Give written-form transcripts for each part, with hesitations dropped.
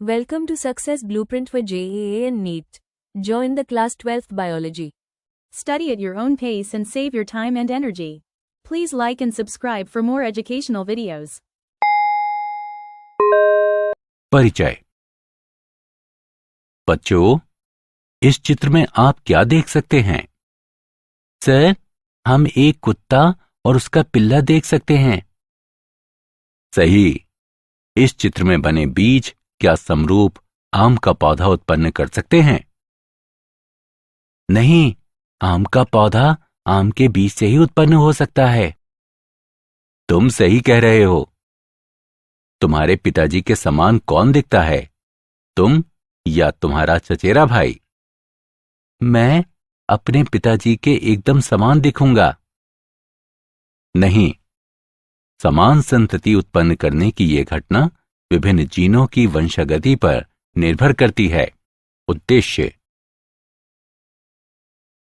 Welcome to Success Blueprint for JEA and NEET. Join the class 12th biology. Study at your own pace and save your time and energy. Please like and subscribe for more educational videos. परिचय। बच्चों, इस चित्र में आप क्या देख सकते हैं? सर, हम एक कुत्ता और उसका पिल्ला देख सकते हैं। सही। इस चित्र में बने बीज क्या समरूप आम का पौधा उत्पन्न कर सकते हैं? नहीं, आम का पौधा आम के बीज से ही उत्पन्न हो सकता है। तुम सही कह रहे हो। तुम्हारे पिताजी के समान कौन दिखता है, तुम या तुम्हारा चचेरा भाई? मैं अपने पिताजी के एकदम समान दिखूंगा। नहीं, समान संतति उत्पन्न करने की यह घटना विभिन्न जीनों की वंशागति पर निर्भर करती है। उद्देश्य।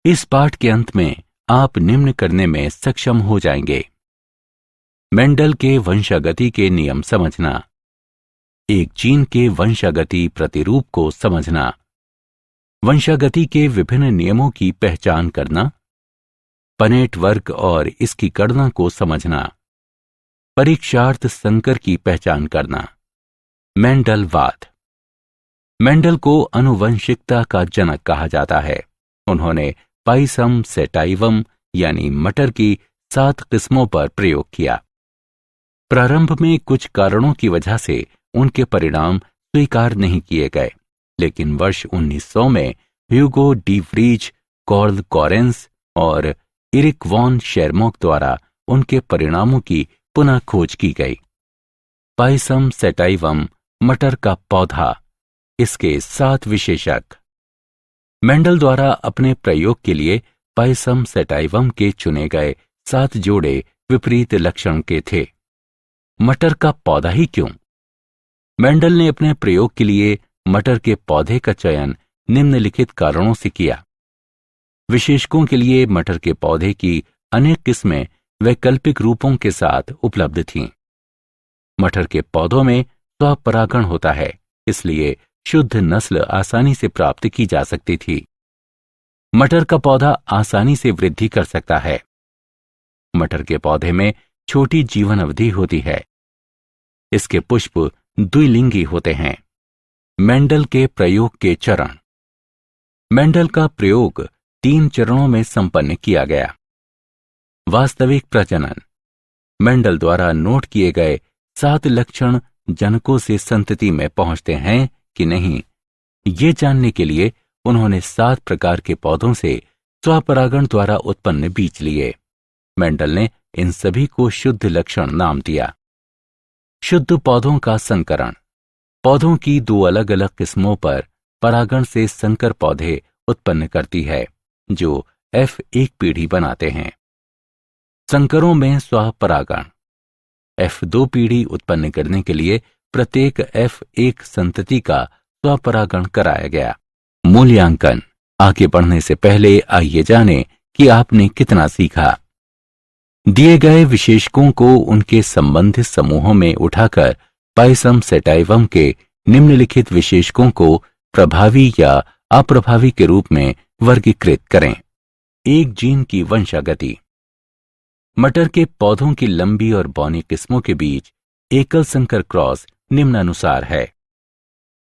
इस पाठ के अंत में आप निम्न करने में सक्षम हो जाएंगे। मेंडल के वंशागति के नियम समझना, एक जीन के वंशागति प्रतिरूप को समझना, वंशागति के विभिन्न नियमों की पहचान करना, पनेट वर्ग और इसकी गणना को समझना, परीक्षार्थ संकर की पहचान करना। मेंडलवाद। मेंडल को आनुवंशिकता का जनक कहा जाता है। उन्होंने पाइसम सेटाइवम यानी मटर की 7 किस्मों पर प्रयोग किया। प्रारंभ में कुछ कारणों की वजह से उनके परिणाम स्वीकार नहीं किए गए, लेकिन वर्ष 1900 में Hugo de Vries, curl Correns और इरिक वॉन शेरमॉक द्वारा उनके परिणामों की पुनः खोज की गई। पाइसम सेटाइवम मटर का पौधा, इसके 7 विशेषक। मेंडल द्वारा अपने प्रयोग के लिए पाइसम सेटाइवम के चुने गए 7 जोड़े विपरीत लक्षण के थे। मटर का पौधा ही क्यों? मेंडल ने अपने प्रयोग के लिए मटर के पौधे का चयन निम्नलिखित कारणों से किया। विशेषकों के लिए मटर के पौधे की अनेक किस्में वैकल्पिक रूपों के साथ उपलब्ध थीं। मटर के पौधों में स्वपरागण होता है, इसलिए शुद्ध नस्ल आसानी से प्राप्त की जा सकती थी। मटर का पौधा आसानी से वृद्धि कर सकता है। मटर के पौधे में छोटी जीवन अवधि होती है। इसके पुष्प द्विलिंगी होते हैं। मेंडल के प्रयोग के चरण। मेंडल का प्रयोग 3 चरणों में संपन्न किया गया। वास्तविक प्रजनन। मेंडल द्वारा नोट किए गए 7 लक्षण जनकों से संतति में पहुंचते हैं कि नहीं, ये जानने के लिए उन्होंने 7 प्रकार के पौधों से स्वपरागण द्वारा उत्पन्न बीज लिए। मेंडल ने इन सभी को शुद्ध लक्षण नाम दिया। शुद्ध पौधों का संकरण। पौधों की 2 अलग अलग किस्मों पर परागण से संकर पौधे उत्पन्न करती है, जो F1 पीढ़ी बनाते हैं। संकरों में स्वपरागण। F2 पीढ़ी उत्पन्न करने के लिए प्रत्येक F1 संतति का स्वपरागण कराया गया। मूल्यांकन। आगे बढ़ने से पहले आइए जानें कि आपने कितना सीखा। दिए गए विशेषकों को उनके संबंधित समूहों में उठाकर पाइसम सेटाइवम के निम्नलिखित विशेषकों को प्रभावी या अप्रभावी के रूप में वर्गीकृत करें। एक जीन की वंशागति। मटर के पौधों की लंबी और बौनी किस्मों के बीच एकल संकर क्रॉस निम्नानुसार है।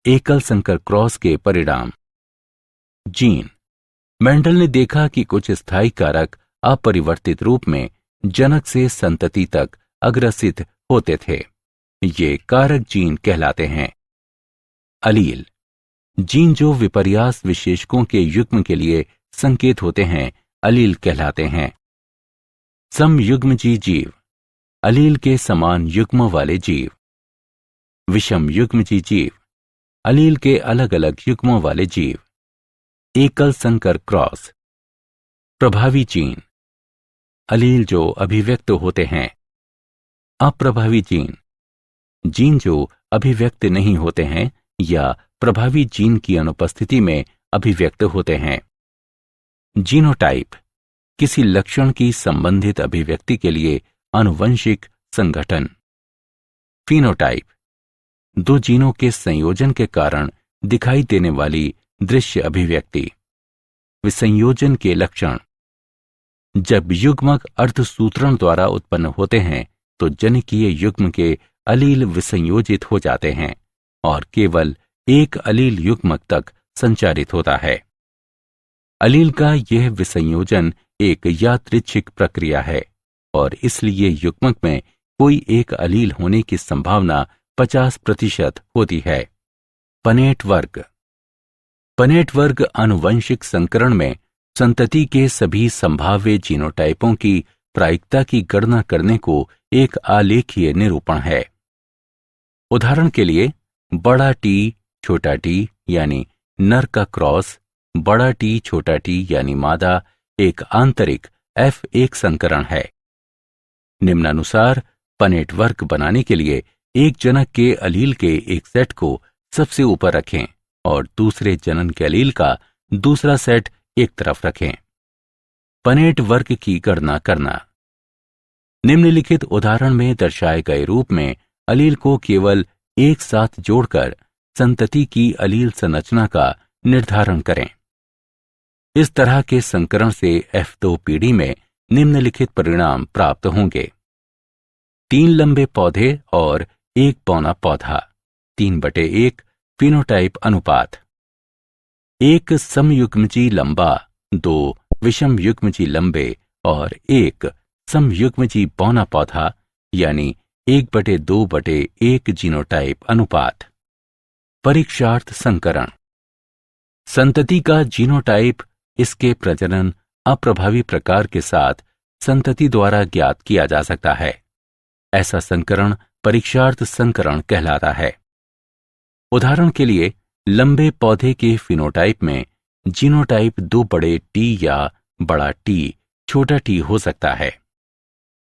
एकल संकर क्रॉस के परिणाम। जीन। मेंडल ने देखा कि कुछ स्थायी कारक अपरिवर्तित रूप में जनक से संतति तक अग्रसित होते थे। ये कारक जीन कहलाते हैं। अलील। जीन जो विपर्यास विशेषकों के युग्म के लिए संकेत होते हैं, अलील कहलाते हैं। समयुग्मजी जीव। अलील के समान युग्म वाले जीव। विषम युग्मजी जीव। अलील के अलग अलग युग्मों वाले जीव। एकल संकर क्रॉस। प्रभावी जीन। अलील जो अभिव्यक्त होते हैं। अप्रभावी जीन। जीन जो अभिव्यक्त नहीं होते हैं या प्रभावी जीन की अनुपस्थिति में अभिव्यक्त होते हैं। जीनोटाइप। किसी लक्षण की संबंधित अभिव्यक्ति के लिए आनुवंशिक संगठन। फिनोटाइप। दो जीनों के संयोजन के कारण दिखाई देने वाली दृश्य अभिव्यक्ति। विसंयोजन के लक्षण। जब युग्मक अर्धसूत्रण द्वारा उत्पन्न होते हैं तो जनिकीय युग्म के अलील विसंयोजित हो जाते हैं और केवल एक अलील युग्मक तक संचारित होता है। अलील का यह विसंयोजन एक यादृच्छिक प्रक्रिया है और इसलिए युग्मक में कोई एक अलील होने की संभावना 50% होती है। पनेट वर्ग। पनेट वर्ग आनुवंशिक संकरण में संतति के सभी संभाव्य जीनोटाइपों की प्रायिकता की गणना करने को एक आलेखीय निरूपण है। उदाहरण के लिए बड़ा टी छोटा टी यानी नर का क्रॉस, बड़ा टी छोटा टी यानी मादा एक आंतरिक F1 संकरण है। निम्नानुसार पनेट वर्ग बनाने के लिए एक जनक के अलील के एक सेट को सबसे ऊपर रखें और दूसरे जनन के अलील का दूसरा सेट एक तरफ रखें। पनेट वर्ग की गणना करना। निम्नलिखित उदाहरण में दर्शाए गए रूप में अलील को केवल एक साथ जोड़कर संतति की अलील संरचना का निर्धारण करें। इस तरह के संकरण से F2 पीढ़ी में निम्नलिखित परिणाम प्राप्त होंगे। 3 लंबे पौधे और 1 पौना पौधा, 3/1 फिनोटाइप अनुपात। 1 समयुग्मजी लंबा, 2 विषमयुग्मजी लंबे और 1 समयुग्मजी पौना पौधा यानी 1/2/1 जीनोटाइप अनुपात। परीक्षार्थ संकरण। संतति का जीनोटाइप इसके प्रजनन अप्रभावी प्रकार के साथ संतति द्वारा ज्ञात किया जा सकता है। ऐसा संकरण परीक्षार्थ संकरण कहलाता है। उदाहरण के लिए लंबे पौधे के फिनोटाइप में जीनोटाइप 2 बड़े टी या बड़ा टी छोटा टी हो सकता है।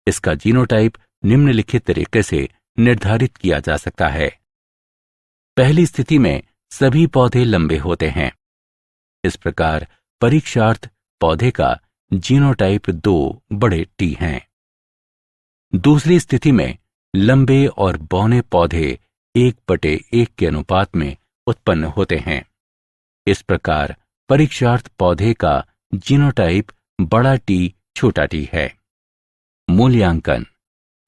इसका जीनोटाइप निम्नलिखित तरीके से निर्धारित किया जा सकता है। पहली स्थिति में सभी पौधे लंबे होते हैं। इस प्रकार परीक्षार्थ पौधे का जीनोटाइप 2 बड़े टी हैं। दूसरी स्थिति में लंबे और बौने पौधे 1/1 के अनुपात में उत्पन्न होते हैं। इस प्रकार परीक्षार्थ पौधे का जीनोटाइप बड़ा टी छोटा टी है। मूल्यांकन।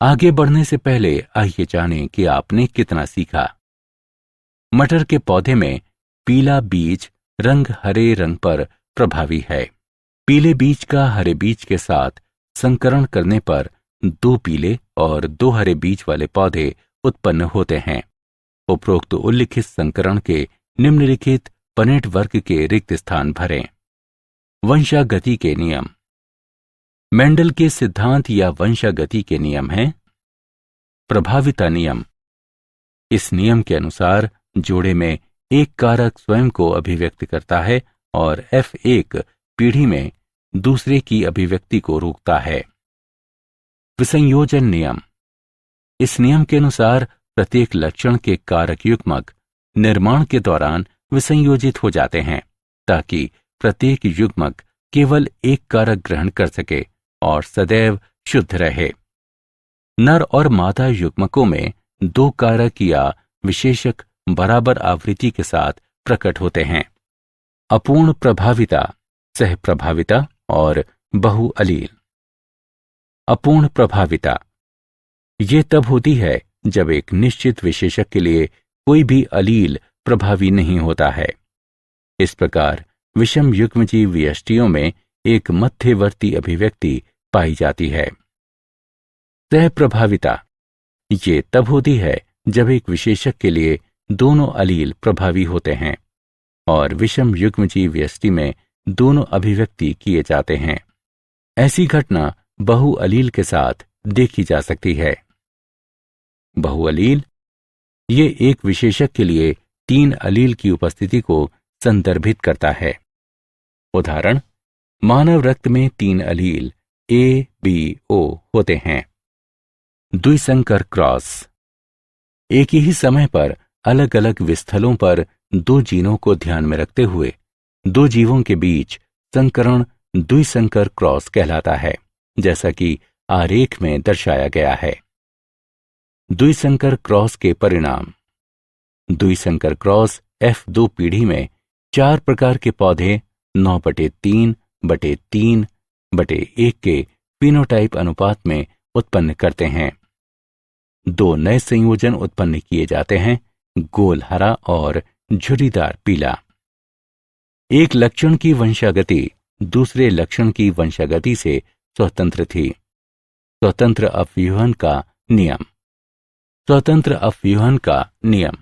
आगे बढ़ने से पहले आइए जानें कि आपने कितना सीखा। मटर के पौधे में पीला बीज रंग हरे रंग पर प्रभावी है। पीले बीज का हरे बीज के साथ संकरण करने पर 2 पीले और 2 हरे बीज वाले पौधे उत्पन्न होते हैं। उपरोक्त उल्लिखित संकरण के निम्नलिखित पनेट वर्ग के रिक्त स्थान भरें। वंशागति के नियम। मेंडल के सिद्धांत या वंशागति के नियम हैं। प्रभाविता नियम। इस नियम के अनुसार जोड़े में एक कारक स्वयं को अभिव्यक्त करता है और F1 पीढ़ी में दूसरे की अभिव्यक्ति को रोकता है। विसंयोजन नियम। इस नियम के अनुसार प्रत्येक लक्षण के कारक युग्मक निर्माण के दौरान विसंयोजित हो जाते हैं ताकि प्रत्येक युग्मक केवल एक कारक ग्रहण कर सके और सदैव शुद्ध रहे। नर और मादा युग्मकों में 2 कारक या विशेषक बराबर आवृत्ति के साथ प्रकट होते हैं। अपूर्ण प्रभाविता, सह प्रभाविता और बहु अलील। अपूर्ण प्रभाविता ये तब होती है जब एक निश्चित विशेषक के लिए कोई भी अलील प्रभावी नहीं होता है। इस प्रकार विषम युग्मजीव व्यष्टियों में एक मध्यवर्ती अभिव्यक्ति पाई जाती है। सह प्रभाविता ये तब होती है जब एक विशेषक के लिए दोनों अलील प्रभावी होते हैं और विषम युग्मजीव व्यष्टि में दोनों अभिव्यक्ति किए जाते हैं। ऐसी घटना बहु अलील के साथ देखी जा सकती है। बहु अलील ये एक विशेषक के लिए 3 अलील की उपस्थिति को संदर्भित करता है। उदाहरण, मानव रक्त में 3 अलील A, B, O होते हैं। द्विसंकर क्रॉस एक ही समय पर अलग अलग विस्थलों पर 2 जीनों को ध्यान में रखते हुए 2 जीवों के बीच संकरण द्विसंकर क्रॉस कहलाता है, जैसा कि आरेख में दर्शाया गया है। द्विसंकर क्रॉस के परिणाम। द्विसंकर क्रॉस F2 पीढ़ी में 4 प्रकार के पौधे 9/3/3/1 के फिनोटाइप अनुपात में उत्पन्न करते हैं। 2 नए संयोजन उत्पन्न किए जाते हैं, गोल हरा और झुर्रीदार पीला। एक लक्षण की वंशागति दूसरे लक्षण की वंशागति से स्वतंत्र थी। स्वतंत्र अपव्यूहन का नियम। स्वतंत्र अपव्यूहन का नियम।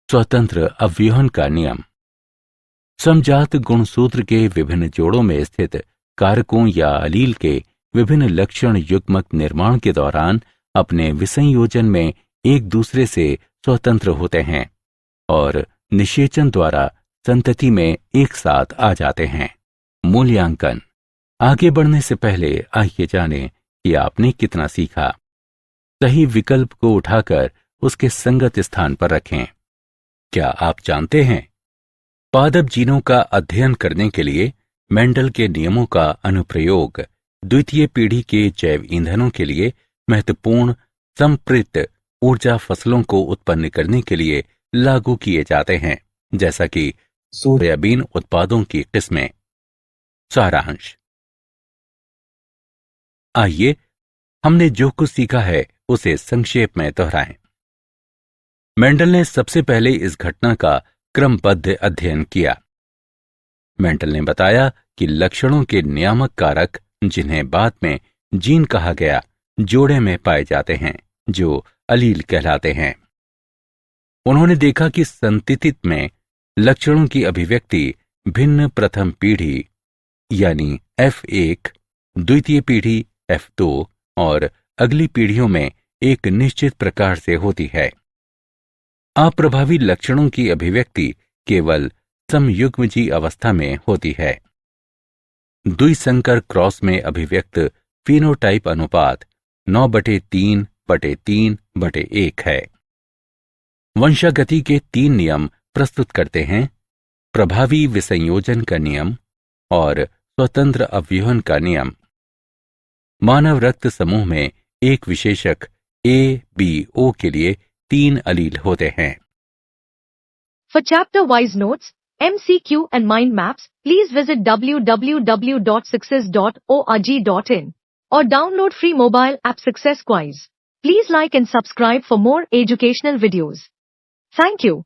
स्वतंत्र अपव्यूहन का नियम समजात गुणसूत्र के विभिन्न जोड़ों में स्थित कारकों या अलील के विभिन्न लक्षण युग्मक निर्माण के दौरान अपने विसंयोजन में एक दूसरे से स्वतंत्र होते हैं और निषेचन द्वारा संतति में एक साथ आ जाते हैं। मूल्यांकन। आगे बढ़ने से पहले आइए जानें कि आपने कितना सीखा। सही विकल्प को उठाकर उसके संगत स्थान पर रखें। क्या आप जानते हैं, पादप जीनों का अध्ययन करने के लिए मेंडल के नियमों का अनुप्रयोग द्वितीय पीढ़ी के जैव ईंधनों के लिए महत्वपूर्ण संप्रेरित ऊर्जा फसलों को उत्पन्न करने के लिए लागू किए जाते हैं, जैसा कि सोयाबीन उत्पादों की किस्में। सारांश। आइए हमने जो कुछ सीखा है उसे संक्षेप में दोहराएं। मेंडल ने सबसे पहले इस घटना का क्रमबद्ध अध्ययन किया। मेंडल ने बताया कि लक्षणों के नियामक कारक, जिन्हें बाद में जीन कहा गया, जोड़े में पाए जाते हैं जो अलील कहलाते हैं। उन्होंने देखा कि संतति में लक्षणों की अभिव्यक्ति भिन्न प्रथम पीढ़ी यानी F1, द्वितीय पीढ़ी F2 और अगली पीढ़ियों में एक निश्चित प्रकार से होती है। अप्रभावी लक्षणों की अभिव्यक्ति केवल समयुग्मजी अवस्था में होती है। द्विसंकर क्रॉस में अभिव्यक्त फिनोटाइप अनुपात 9/3/3/1 है। वंशागति के 3 नियम प्रस्तुत करते हैं: प्रभावी विसंयोजन का नियम और स्वतंत्र अपव्यूहन का नियम। मानव रक्त समूह में एक विशेषक ABO के लिए 3 अलील होते हैं। For chapter-wise notes, MCQ and mind maps, please visit www.success.org.in or download free mobile app Success Quiz. Please like and subscribe for more educational videos. Thank you.